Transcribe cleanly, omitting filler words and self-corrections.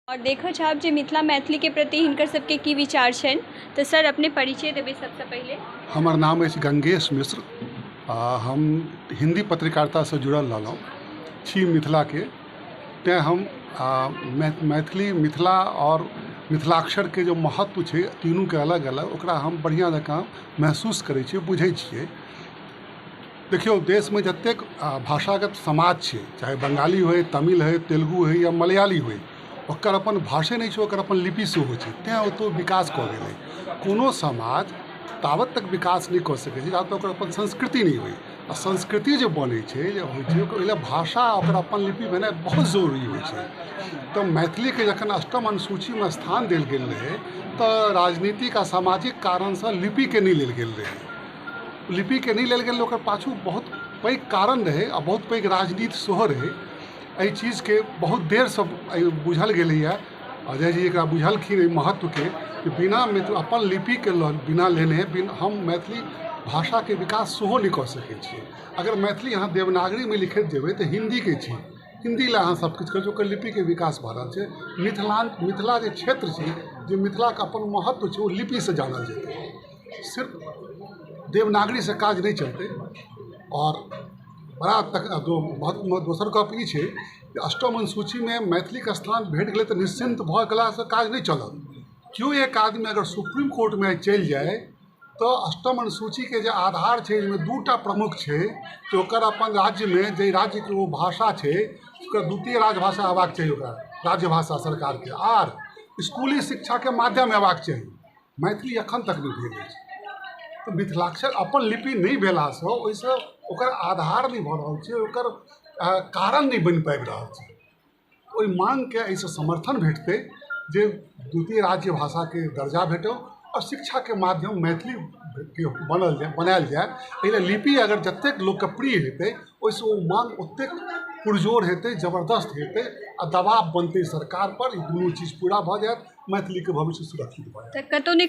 और देखो छाप जे मिथिला मैथिली के प्रति हिनकर सबके की विचार छनि तो सर अपने परिचय देबे सबसे पहले। हमर नाम अछि गंगेश मिश्र। हम हिंदी पत्रकारिता से जुड़ल रहलहुँ छी मिथिला के। तैँ हम मैथिली मिथिला और मिथिलाक्षर के जो महत्व छै तीनू के अलग अलग ओकरा हम बढ़िआँ जकाँ महसूस करै छियै, बुझै छियै। देखियौ, देश में जतेक भाषागत समाज छै, चाहे बंगाली होय, तमिल होय, तेलुगु होय या मलयाली होय, ओकर अपन भाषे नहीं छै, ओकर अपन लिपि सेहो छै। तैँ ओतौ विकास कऽ गेलै। कोनो समाज तावत तक विकास नहीं कऽ सकै छै जहाँ तक ओकर अपन संस्कृति नहीं होय। आ संस्कृति जे बनै छै, जे होइ छै, ओहि लेल भाषा ओकर अपन लिपि भेनाइ बहुत जरूरी होइ छै। तऽ मैथिली के जखन अष्टम अनुसूची में स्थान देल गेल रहै तऽ राजनीतिक आ सामाजिक कारणसँ लिपि के नहीं लेल गेल रहै। लिपि के नहीं लेल गेल, ओकर पाछू बहुत पैघ कारण रहे आ बहुत पैघ राजनीति सेहो रहे। एहि चीज के बहुत देर से बुझल गेलैया। अजय जी एकरा बुझलखिन एहि महत्व के कि बिना अपन लिपि के बिना लेने हम मैथिली भाषा के विकास सेहो नहीं कऽ सकै छियै। अगर मैथिली अहाँ देवनागरी में लिखैत जेबै तऽ हिंदी के छी, हिंदी ला अहाँ सब किछु करै, ओकर लिपि के विकास भऽ रहल छै। मिथिला जे क्षेत्र छै, जे मिथिला के अपन महत्व छै, ओ लिपि से जानल जेतै। सिर्फ देवनागरी से काज नहीं चलते। और बड़ा तक दोसर गप ई छै कि अष्टम अनुसूची में मैथिली के स्थान भेट गेलै तऽ निश्चिंत भऽ गेलासँ काज नहीं चलत। क्यों एक आदमी अगर सुप्रीम कोर्ट में चलि जाए तो अष्टम अनुसूची के जे आधार छै, ओहिमे दूटा प्रमुख छै कि ओकर अपन राज्य में जे राज्य के वो भाषा छै, ओकर द्वितीय राजभाषा हेबाक चाहिए, ओकरा राज्यभाषा सरकार के, आर स्कूली शिक्षा के माध्यम हेबाक चाहिए। मैथिली अखन तक नहीं भेल अछि। तो मिथिलाक्षर अपन लिपि नहीं भेलासँ ओहिसँ ओकर आधार नहीं भऽ रहल छै, ओकर कारण नहीं बनि पाबि रहल छै। ओहि मांग के एहिसँ समर्थन भेटतै जे द्वितीय राज्य भाषा के दर्जा भेटो और शिक्षा के माध्यम मैथिली के बनायल जाए। एहि लेल लिपि अगर जतेक लोकप्रिय हेतै ओहिसँ ओ मांग ओतेक पुरजोर हेतै, जबरदस्त हेतै आ दबाव बनतै सरकार पर। ई दुनू चीज पूरा भऽ जायत, मैथिली के भविष्य सुरक्षित भऽ जायत। कतौ ने